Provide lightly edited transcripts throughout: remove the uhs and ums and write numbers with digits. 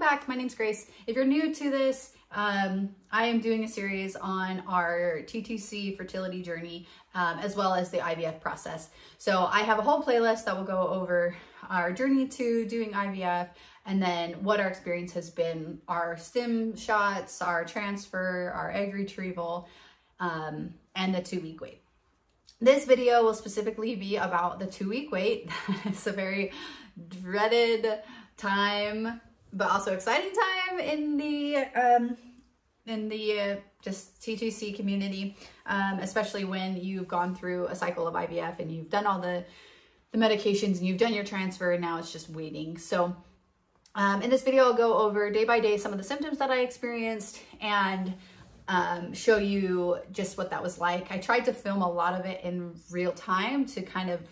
back. My name's Grace. If you're new to this, I am doing a series on our TTC fertility journey, as well as the IVF process. So I have a whole playlist that will go over our journey to doing IVF, and then what our experience has been, our stim shots, our transfer, our egg retrieval, and the 2-week wait. This video will specifically be about the 2-week wait. It's a very dreaded time, but also exciting time in the just TTC community, especially when you've gone through a cycle of IVF and you've done all the medications and you've done your transfer, and now it's just waiting. So in this video, I'll go over day by day some of the symptoms that I experienced and show you just what that was like. I tried to film a lot of it in real time to kind of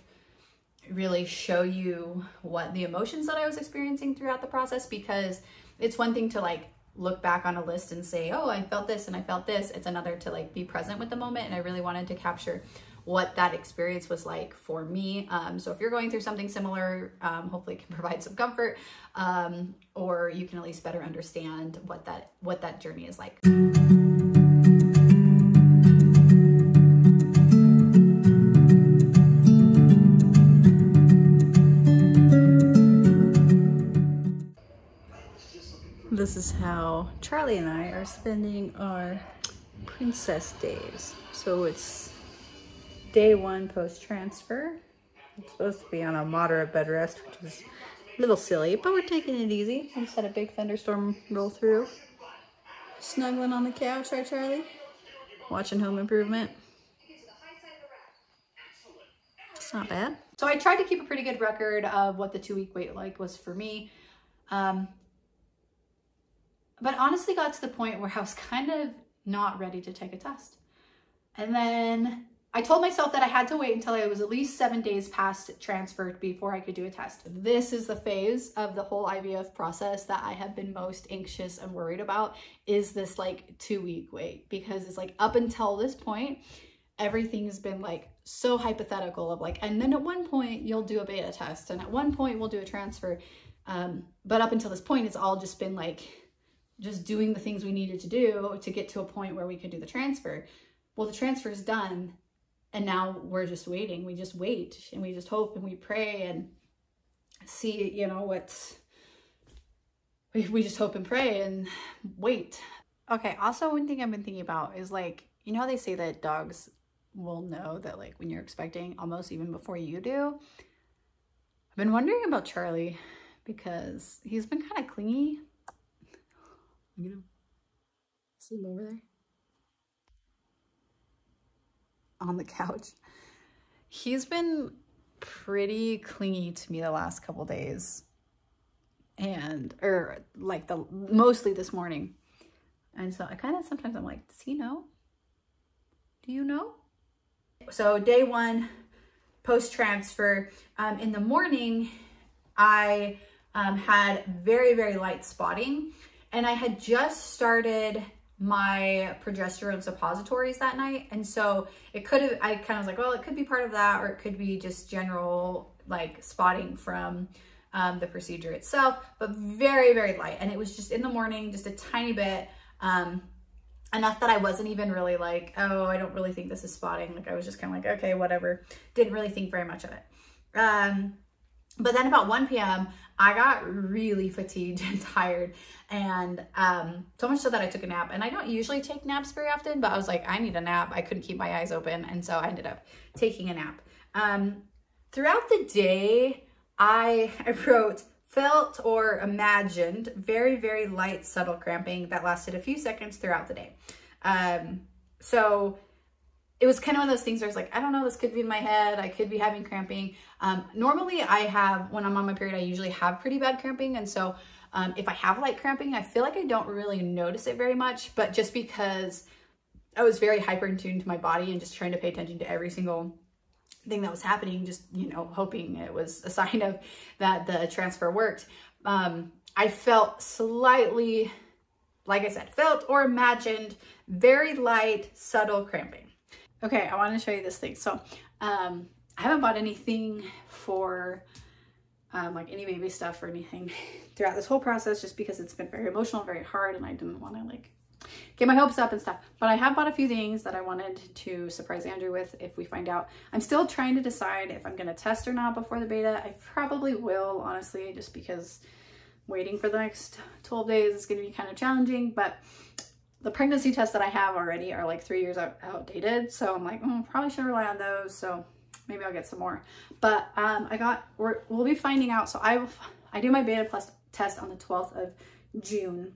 really show you what the emotions that I was experiencing throughout the process, because it's one thing to like look back on a list and say, oh, I felt this and I felt this. It's another to like be present with the moment. And I really wanted to capture what that experience was like for me. So if you're going through something similar, hopefully it can provide some comfort, or you can at least better understand what that journey is like. This is how Charlie and I are spending our princess days. So it's day 1 post-transfer. It's supposed to be on a moderate bed rest, which is a little silly, but we're taking it easy. I just had a big thunderstorm roll through. Snuggling on the couch, right, Charlie? Watching Home Improvement. It's not bad. So I tried to keep a pretty good record of what the 2-week wait was for me. But honestly got to the point where I was kind of not ready to take a test. And then I told myself that I had to wait until I was at least 7 days past transfer before I could do a test. This is the phase of the whole IVF process that I have been most anxious and worried about, is this like 2-week wait, because it's like up until this point, everything has been like so hypothetical of like, and then at one point you'll do a beta test, and at one point we'll do a transfer. But up until this point, it's all just been like, just doing the things we needed to do to get to a point where we could do the transfer. Well, the transfer is done, and now we're just waiting. We just wait, and we just hope, and we pray and see, you know, we just hope and pray and wait. Okay, also one thing I've been thinking about is like, you know how they say that dogs will know that like when you're expecting almost even before you do? I've been wondering about Charlie, because he's been kind of clingy. You know, see him over there on the couch. He's been pretty clingy to me the last couple days, or like mostly this morning. And so I kind of sometimes I'm like, does he know? Do you know? So day 1 post transfer, in the morning I had very, very light spotting. And I had just started my progesterone suppositories that night. And so it could have, I kind of was like, well, it could be part of that, or it could be just general like spotting from the procedure itself, but very, very light. And it was just in the morning, just a tiny bit, enough that I wasn't even really like, oh, I don't really think this is spotting. Like I was just kind of like, okay, whatever. Didn't really think very much of it. But then about 1 p.m., I got really fatigued and tired, and so much so that I took a nap. And I don't usually take naps very often, but I was like, I need a nap. I couldn't keep my eyes open, and so I ended up taking a nap. Throughout the day, I wrote, felt or imagined very, very light, subtle cramping that lasted a few seconds throughout the day. So it was kind of one of those things where I was like, I don't know, this could be in my head. I could be having cramping. Normally when I'm on my period, I usually have pretty bad cramping. And so if I have light cramping, I feel like I don't really notice it very much, but just because I was very hyper in tune to my body and just trying to pay attention to every single thing that was happening, just, you know, hoping it was a sign of that the transfer worked. I felt slightly, like I said, felt or imagined very light, subtle cramping. Okay, I want to show you this thing. So I haven't bought anything for like any baby stuff or anything throughout this whole process, just because it's been very emotional, very hard, and I didn't want to like get my hopes up and stuff. But I have bought a few things that I wanted to surprise Andrew with if we find out. I'm still trying to decide if I'm going to test or not before the beta. I probably will, honestly, just because waiting for the next 12 days is going to be kind of challenging. But the pregnancy tests that I have already are like 3 years outdated. So I'm like, probably should rely on those. So maybe I'll get some more. But we'll be finding out. So I do my beta plus test on the 12th of June.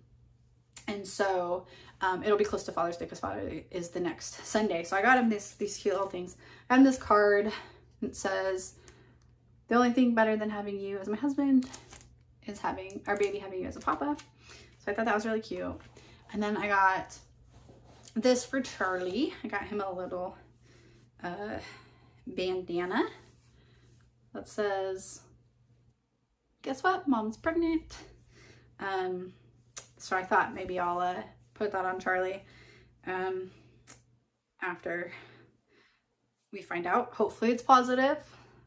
And so it'll be close to Father's Day because Father's Day is the next Sunday. So I got him these cute little things. I got him this card that says, the only thing better than having you as my husband is having our baby, having you as a papa. So I thought that was really cute. And then I got this for Charlie. I got him a little bandana that says, guess what? Mom's pregnant. So I thought maybe I'll put that on Charlie after we find out. Hopefully it's positive.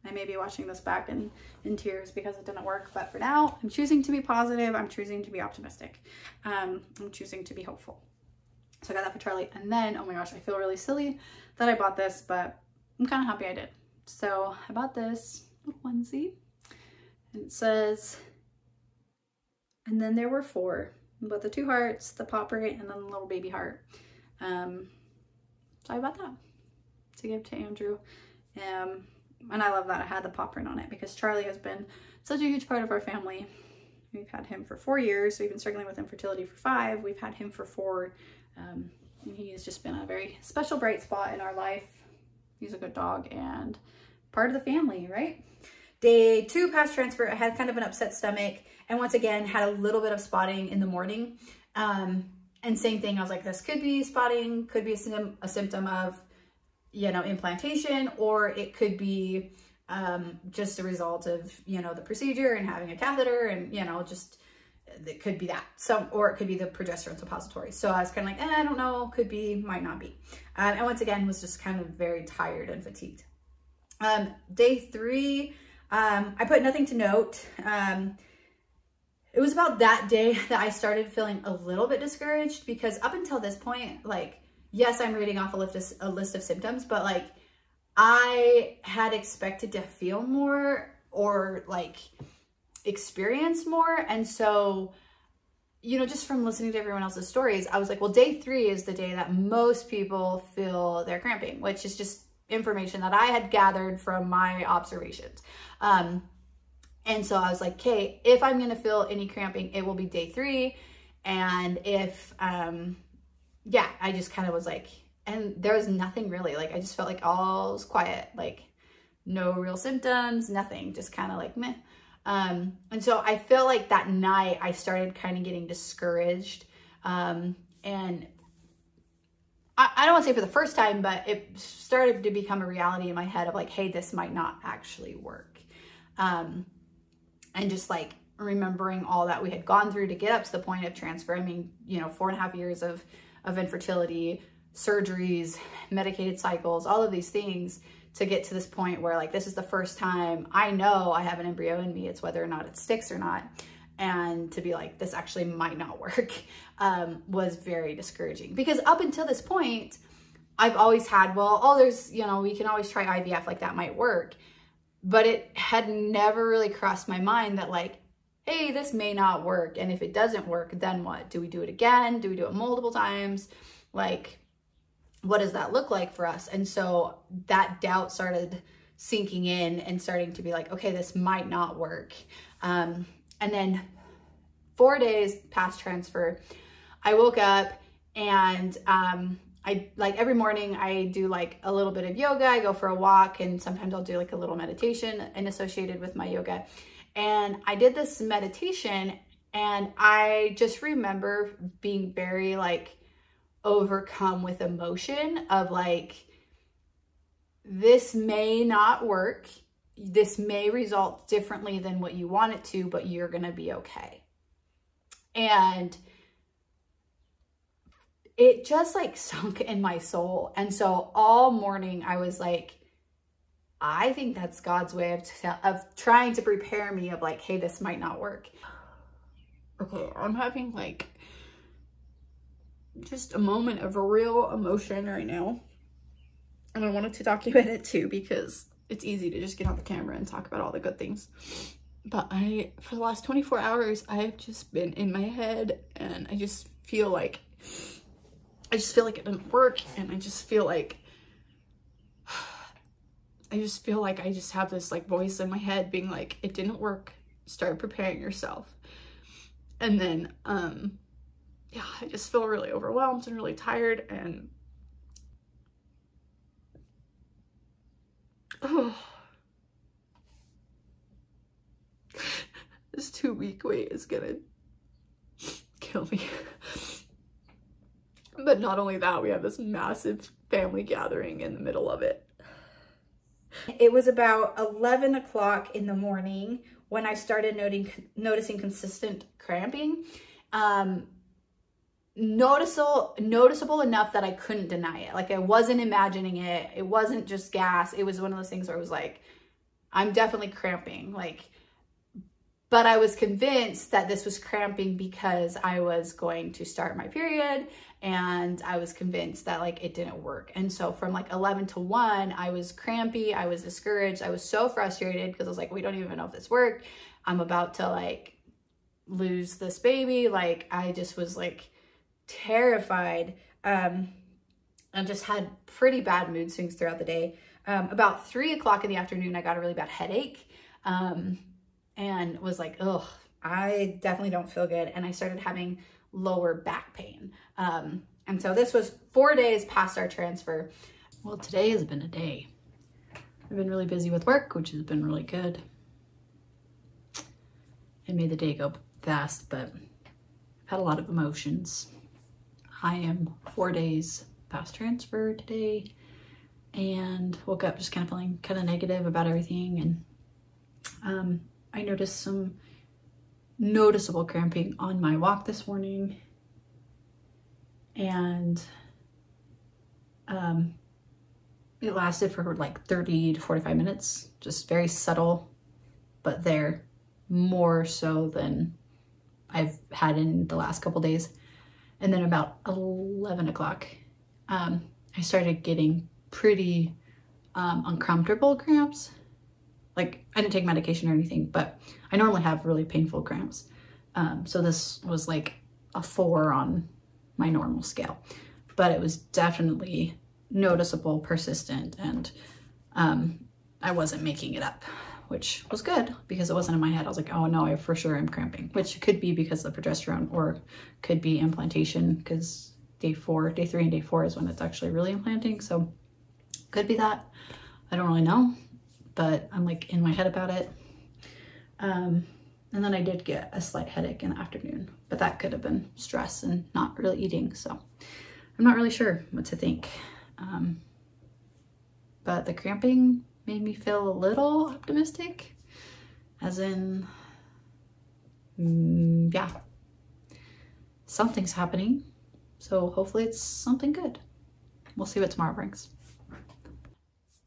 I may be watching this back in tears because it didn't work. But for now, I'm choosing to be positive. I'm choosing to be optimistic. I'm choosing to be hopeful. So I got that for Charlie. And then, oh my gosh, I feel really silly that I bought this, but I'm kind of happy I did. So I bought this onesie. And it says, and then there were 4. But the 2 hearts, the pop rate, and then the little baby heart. So I bought that to give to Andrew. And I love that I had the pop print on it because Charlie has been such a huge part of our family. We've had him for 4 years. We've been struggling with infertility for 5. We've had him for 4. And he has just been a very special bright spot in our life. He's a good dog and part of the family, right? Day 2 past transfer, I had kind of an upset stomach. And once again, had a little bit of spotting in the morning. And same thing, I was like, this could be spotting, could be a symptom of, you know, implantation, or it could be just a result of, you know, the procedure and having a catheter and, you know, just, it could be that. So, or it could be the progesterone suppository. So I was kind of like, I don't know, could be, might not be. And once again, was just kind of very tired and fatigued. Day 3, I put nothing to note. It was about that day that I started feeling a little bit discouraged because up until this point, like, yes, I'm reading off a list of symptoms, but like I had expected to feel more or like experience more. And so, you know, just from listening to everyone else's stories, I was like, well, day 3 is the day that most people feel they're cramping, which is just information that I had gathered from my observations. And so I was like, okay, if I'm going to feel any cramping, it will be day 3. And if, yeah, I just kind of was like, and there was nothing really, like, I just felt like all was quiet, like no real symptoms, nothing, just kind of like meh. And so I feel like that night I started kind of getting discouraged. And I don't want to say for the first time, but it started to become a reality in my head of like, hey, this might not actually work. And just like remembering all that we had gone through to get up to the point of transfer. I mean, you know, 4.5 years of infertility, surgeries, medicated cycles, all of these things to get to this point where like, this is the first time I know I have an embryo in me. It's whether or not it sticks or not. And to be like, this actually might not work, was very discouraging because up until this point, I've always had, well, oh, there's, you know, we can always try IVF, like that might work. But it had never really crossed my mind that like, hey, this may not work. And if it doesn't work, then what? Do we do it again? Do we do it multiple times? Like, what does that look like for us? And so that doubt started sinking in and starting to be like, okay, this might not work. And then 4 days past transfer, I woke up and I like every morning I do like a little bit of yoga. I go for a walk and sometimes I'll do like a little meditation and associated with my yoga. And I did this meditation and I just remember being very like overcome with emotion of like, this may not work. This may result differently than what you want it to, but you're going to be okay. And it just like sunk in my soul. And so all morning I was like, I think that's God's way of trying to prepare me of like, hey, this might not work. Okay, I'm having like just a moment of real emotion right now. And I wanted to document it too because it's easy to just get on the camera and talk about all the good things. But for the last 24 hours, I've just been in my head, and I just feel like it didn't work. And I just feel like I just have this like voice in my head being like, it didn't work. Start preparing yourself. And then, yeah, I just feel really overwhelmed and really tired, and oh, this 2-week wait is gonna kill me. But not only that, we have this massive family gathering in the middle of it. It was about 11 o'clock in the morning when I started noticing consistent cramping. Noticeable enough that I couldn't deny it. Like, I wasn't imagining it. It wasn't just gas. It was one of those things where I was like, I'm definitely cramping. Like, but I was convinced that this was cramping because I was going to start my period, and I was convinced that like it didn't work. And so from like 11 to 1, I was crampy. I was discouraged. I was so frustrated because I was like, we don't even know if this worked. I'm about to like lose this baby. Like, I just was like terrified, and just had pretty bad mood swings throughout the day. About 3 o'clock in the afternoon, I got a really bad headache, and was like, ugh, I definitely don't feel good. And I started having lower back pain. And so this was 4 days past our transfer. Well, today has been a day. I've been really busy with work, which has been really good. It made the day go fast, but I've had a lot of emotions. I am 4 days past transfer today, and woke up just kind of feeling kind of negative about everything. And I noticed some noticeable cramping on my walk this morning, and it lasted for like 30 to 45 minutes, just very subtle, but there, more so than I've had in the last couple days. And then about 11 o'clock, I started getting pretty uncomfortable cramps. Like, I didn't take medication or anything, but I normally have really painful cramps. So this was like a 4 on my normal scale, but it was definitely noticeable, persistent, and I wasn't making it up, which was good because it wasn't in my head. I was like, oh no, I for sure am cramping, which could be because of the progesterone, or could be implantation, because day 3 and day 4 is when it's actually really implanting. So could be that. I don't really know, but I'm like in my head about it. And then I did get a slight headache in the afternoon, but that could have been stress and not really eating. So I'm not really sure what to think. But the cramping made me feel a little optimistic, as in, yeah, something's happening. So hopefully it's something good. We'll see what tomorrow brings.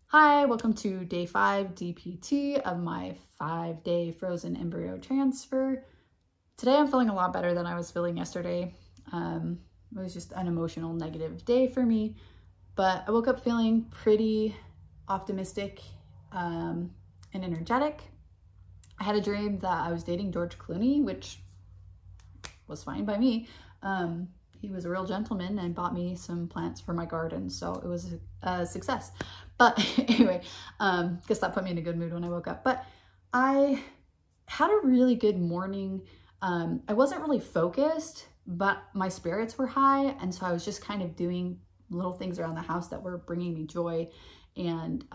Hi, welcome to day 5 DPT of my 5-day frozen embryo transfer. Today I'm feeling a lot better than I was feeling yesterday. It was just an emotional negative day for me, but I woke up feeling pretty optimistic and energetic. I had a dream that I was dating George Clooney, which was fine by me. He was a real gentleman and bought me some plants for my garden, so it was a success. But anyway, guess that put me in a good mood when I woke up. But I had a really good morning. I wasn't really focused, but my spirits were high, and so I was just kind of doing little things around the house that were bringing me joy. And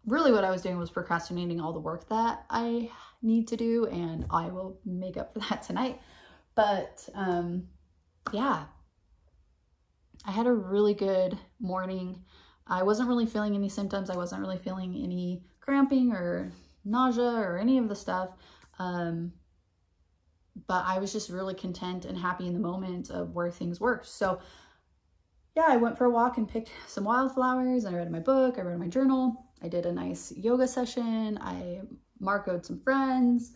really what I was doing was procrastinating all the work that I need to do, and I will make up for that tonight. But yeah, I had a really good morning. I wasn't really feeling any symptoms. I wasn't really feeling any cramping or nausea or any of the stuff. But I was just really content and happy in the moment of where things were. So yeah, I went for a walk and picked some wildflowers. I read my book. I read my journal. I did a nice yoga session. I Marcoed some friends,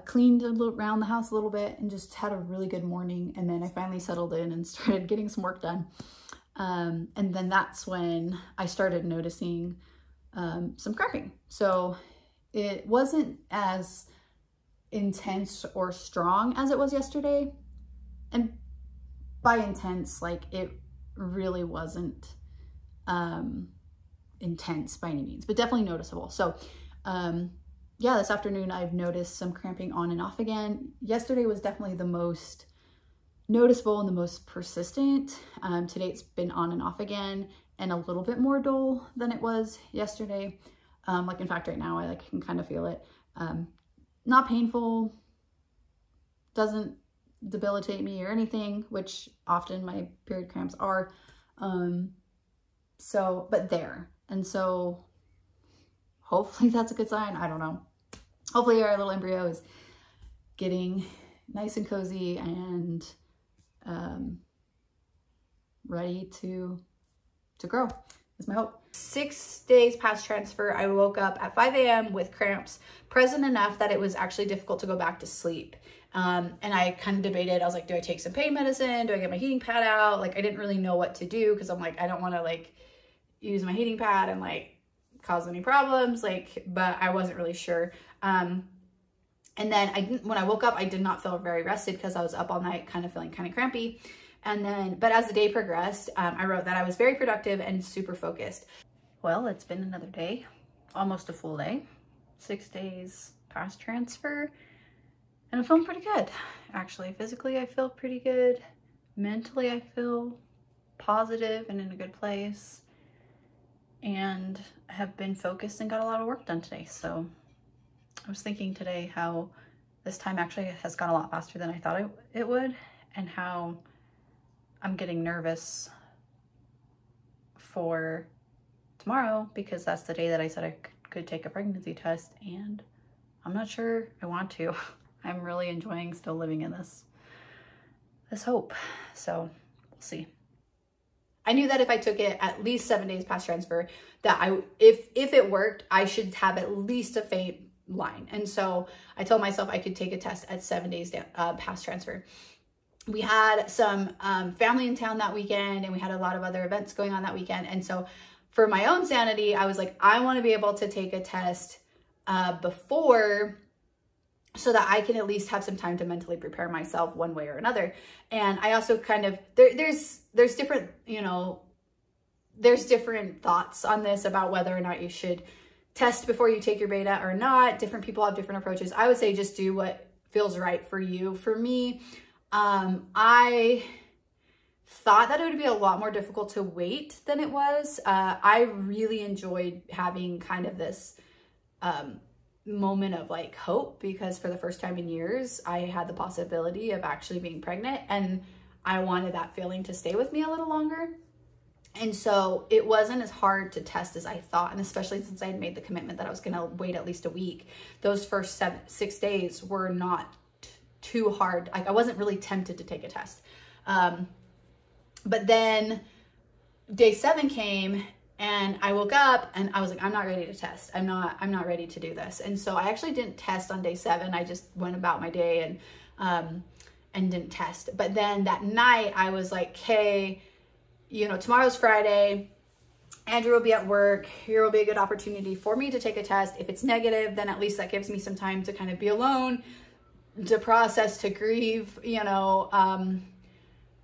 cleaned around the house a little bit, and just had a really good morning. And then I finally settled in and started getting some work done. And then that's when I started noticing some cramping. So it wasn't as intense or strong as it was yesterday. And by intense, like, it really wasn't intense by any means, but definitely noticeable. So yeah, this afternoon I've noticed some cramping on and off again. Yesterday was definitely the most noticeable and the most persistent. Today it's been on and off again, and a little bit more dull than it was yesterday. Like, in fact, right now I can kind of feel it. Not painful, doesn't debilitate me or anything, which often my period cramps are. So, but there. And so hopefully that's a good sign. I don't know. Hopefully our little embryo is getting nice and cozy and ready to grow, is my hope. 6 days past transfer, I woke up at 5 a.m. with cramps present enough that it was actually difficult to go back to sleep. And I kind of debated, I was like, do I take some pain medicine? Do I get my heating pad out? Like, I didn't really know what to do, because I'm like, I don't want to like use my heating pad and like cause any problems, like, but I wasn't really sure. And then when I woke up, I did not feel very rested because I was up all night kind of feeling kind of crampy. And then, but as the day progressed, I wrote that I was very productive and super focused. Well, it's been another day, almost a full day, 6 days past transfer, and I'm feeling pretty good. Actually, physically, I feel pretty good. Mentally, I feel positive and in a good place, and have been focused and got a lot of work done today. So I was thinking today how this time actually has gone a lot faster than I thought it would, and how I'm getting nervous for tomorrow, because that's the day that I said I could take a pregnancy test, and I'm not sure I want to. I'm really enjoying still living in this hope. So we'll see. I knew that if I took it at least 7 days past transfer, that if it worked, I should have at least a faint line. And so I told myself I could take a test at 7 days past transfer. We had some family in town that weekend, and we had a lot of other events going on that weekend. And so for my own sanity, I was like, I want to be able to take a test before, so that I can at least have some time to mentally prepare myself one way or another. And I also kind of, there's different, you know, there's different thoughts on this about whether or not you should test before you take your beta or not. Different people have different approaches. I would say just do what feels right for you. For me, I thought that it would be a lot more difficult to wait than it was. I really enjoyed having kind of this moment of like hope, because for the first time in years, I had the possibility of actually being pregnant, and I wanted that feeling to stay with me a little longer. And so it wasn't as hard to test as I thought. And especially since I had made the commitment that I was going to wait at least a week, those first 6 days were not too hard. Like, I wasn't really tempted to take a test. But then day 7 came, and I woke up and I was like, I'm not ready to test. I'm not ready to do this. And so I actually didn't test on day 7. I just went about my day and didn't test. But then that night I was like, hey, you know, tomorrow's Friday. Andrew will be at work. Here will be a good opportunity for me to take a test. If it's negative, then at least that gives me some time to kind of be alone, to process, to grieve, you know.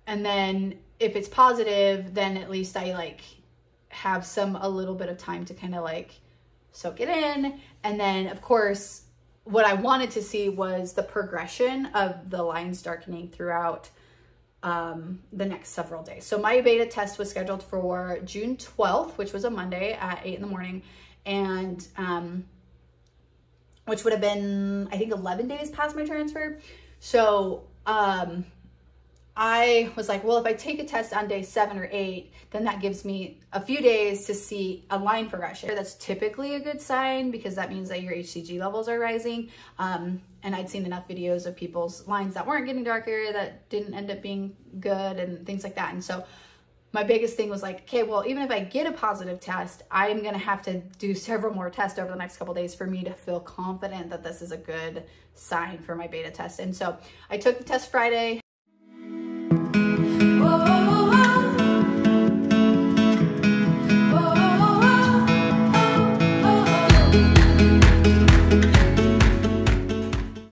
And then if it's positive, then at least I like have a little bit of time to kind of like soak it in. And then of course, what I wanted to see was the progression of the lines darkening throughout the next several days. So my beta test was scheduled for June 12th, which was a Monday at 8 in the morning. And, which would have been, I think, 11 days past my transfer. So, I was like, well, if I take a test on day 7 or 8, then that gives me a few days to see a line progression. That's typically a good sign, because that means that your HCG levels are rising. And I'd seen enough videos of people's lines that weren't getting darker, that didn't end up being good, and things like that. And so my biggest thing was like, okay, well, even if I get a positive test, I'm going to have to do several more tests over the next couple of days for me to feel confident that this is a good sign for my beta test. And so I took the test Friday.